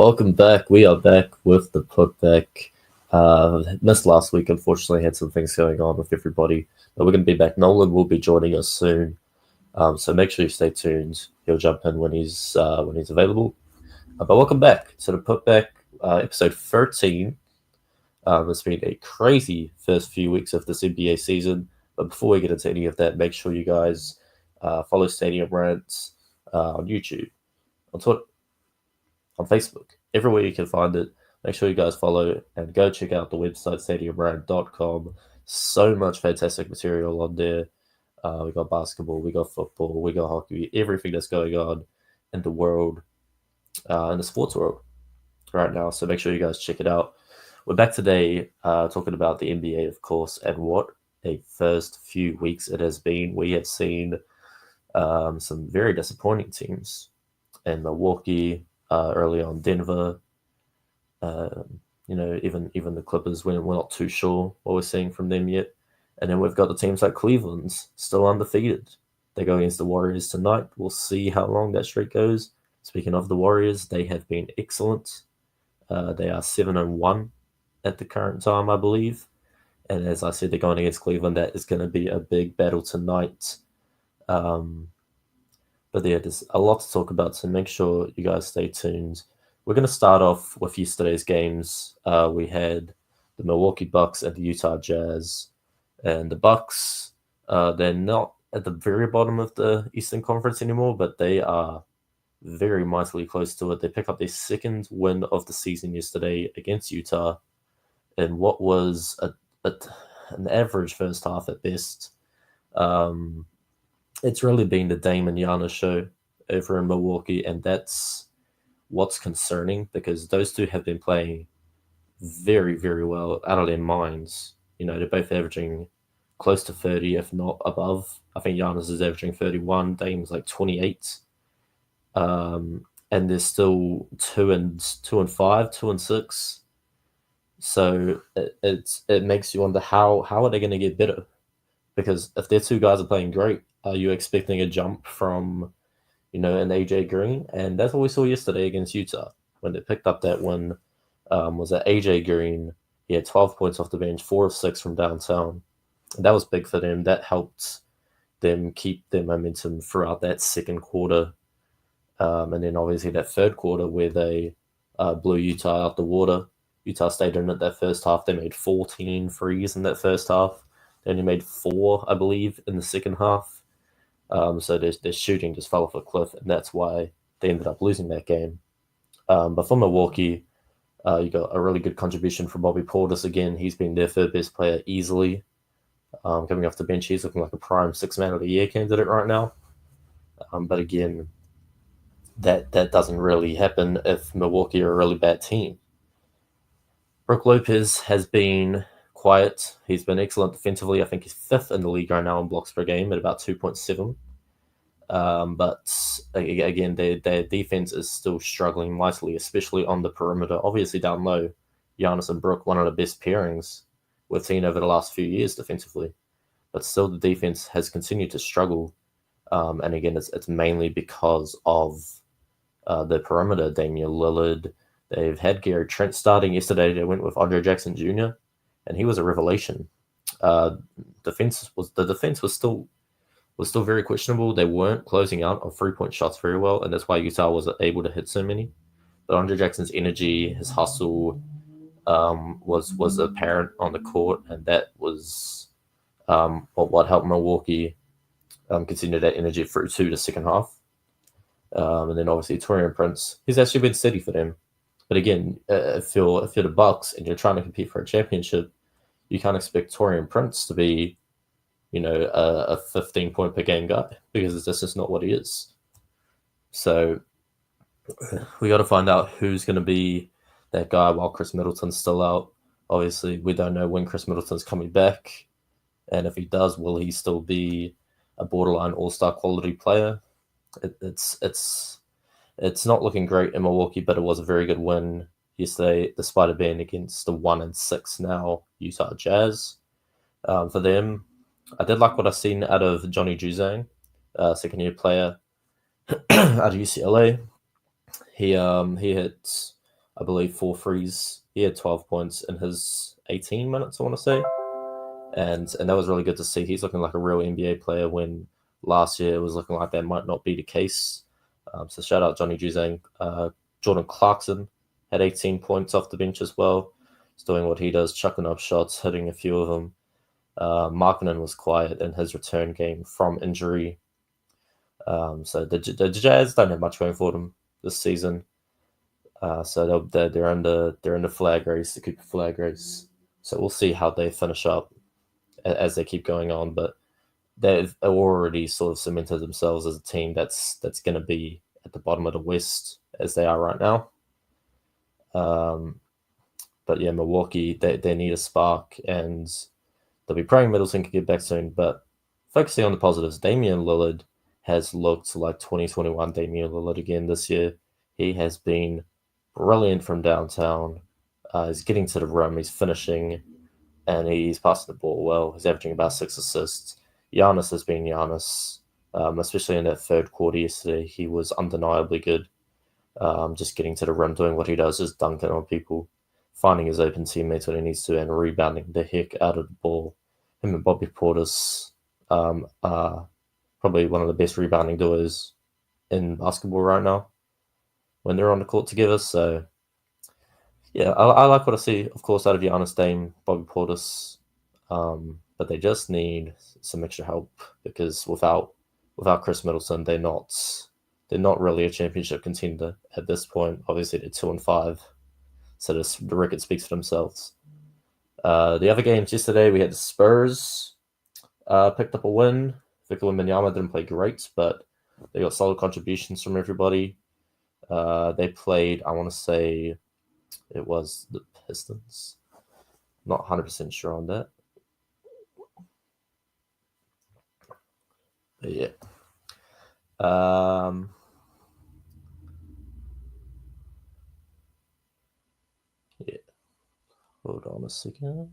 welcome back. We are back with the putback. Missed last week, unfortunately, had some things going on with everybody, but we're going to be back. Nolan will be joining us soon, so make sure you stay tuned. He'll jump in when he's available. But welcome back to the putback, episode 13. It's been a crazy first few weeks of this NBA season, but before we get into any of that, make sure you guys follow Stadium Rants on YouTube, on Twitter, on Facebook, everywhere you can find it. Make sure you guys follow and go check out the website, stadiumrant.com. So much fantastic material on there. We got basketball, we got football, we got hockey, everything that's going on in the world, in the sports world right now. So make sure you guys check it out. We're back today talking about the NBA, of course, and what a first few weeks it has been. We have seen some very disappointing teams in Milwaukee, early on Denver, even the Clippers, we're not too sure what we're seeing from them yet. And then we've got the teams like Cleveland's still undefeated. They go against the Warriors tonight. We'll see how long that streak goes. Speaking of the Warriors, they have been excellent. They are 7-1 at the current time, I believe. And as I said, they're going against Cleveland. That is going to be a big battle tonight. But yeah, there's a lot to talk about, so make sure you guys stay tuned. We're going to start off with yesterday's games. We had the Milwaukee Bucks and the Utah Jazz. And the Bucks, they're not at the very bottom of the Eastern Conference anymore, but they are very mightily close to it. They picked up their second win of the season yesterday against Utah in what was an average first half at best. It's really been the Dame and Giannis show over in Milwaukee, and that's what's concerning because those two have been playing very, very well out of their minds. They're both averaging close to 30, if not above. I think Giannis is averaging 31, Dame's like 28. And they're still 2-5, 2-6. So it makes you wonder how are they going to get better? Because if their two guys are playing great, are you expecting a jump from, an AJ Green? And that's what we saw yesterday against Utah when they picked up that win. Was that AJ Green? He had 12 points off the bench, 4 of 6 from downtown. And that was big for them. That helped them keep their momentum throughout that second quarter. And then obviously that third quarter where they blew Utah out the water. Utah stayed in it that first half. They made 14 threes in that first half. They only made 4, I believe, in the second half. So their shooting just fell off a cliff, and that's why they ended up losing that game. But for Milwaukee, you got a really good contribution from Bobby Portis again. He's been their third best player easily. Coming off the bench, he's looking like a prime 6-man of the year candidate right now. But again, that doesn't really happen if Milwaukee are a really bad team. Brook Lopez has been quiet. He's been excellent defensively. I think he's 5th in the league right now in blocks per game at about 2.7. But again, their defense is still struggling mightily, especially on the perimeter. Obviously down low, Giannis and Brook, one of the best pairings we've seen over the last few years defensively. But still the defense has continued to struggle. And again, it's mainly because of the perimeter. Damian Lillard. They've had Gary Trent starting yesterday. They went with Andre Jackson Jr., and he was a revelation. The defense was still very questionable. They weren't closing out on 3-point shots very well, and that's why Utah was able to hit so many. But Andre Jackson's energy, his hustle, was apparent on the court, and that was what helped Milwaukee continue that energy through to the second half. And then obviously Taurean Prince, he's actually been steady for them. But again, if you're the Bucks and you're trying to compete for a championship, you can't expect Taurean Prince to be, a 15-point per game guy because this is not what he is. So we got to find out who's going to be that guy while Chris Middleton's still out. Obviously, we don't know when Chris Middleton's coming back, and if he does, will he still be a borderline all-star quality player? It's not looking great in Milwaukee, but it was a very good win yesterday, despite it being against the 1-6 now Utah Jazz. For them, I did like what I've seen out of Johnny Juzang, second-year player out of UCLA. He hit I believe, 4 threes. He had 12 points in his 18 minutes, I want to say. And that was really good to see. He's looking like a real NBA player when last year it was looking like that might not be the case. So shout out Johnny Juzang. Jordan Clarkson had 18 points off the bench as well. He's doing what he does, chucking up shots, hitting a few of them. Markkanen was quiet in his return game from injury. So the Jazz don't have much going for them this season. So they're in the flag race, the Cooper flag race. So we'll see how they finish up as they keep going on. But they've already sort of cemented themselves as a team that's going to be at the bottom of the West as they are right now. But yeah, Milwaukee, they need a spark, and they'll be praying Middleton can get back soon. But focusing on the positives, Damian Lillard has looked like 2021 Damian Lillard again this year. He has been brilliant from downtown. He's getting to the rim, he's finishing, and he's passing the ball well. He's averaging about 6 assists. Giannis has been Giannis, especially in that third quarter yesterday. He was undeniably good. Just getting to the rim, doing what he does, just dunking on people, finding his open teammates when he needs to, and rebounding the heck out of the ball. Him and Bobby Portis are probably one of the best rebounding duos in basketball right now when they're on the court together. So, yeah, I like what I see, of course, out of Giannis, Dame, Bobby Portis. But they just need some extra help because without Chris Middleton, they're not really a championship contender at this point. Obviously, they're 2-5, so the record speaks for themselves. The other games yesterday, we had the Spurs picked up a win. Victor Wembanyama didn't play great, but they got solid contributions from everybody. They played, I want to say, it was the Pistons. Not 100% sure on that. But yeah. Yeah. Hold on a second.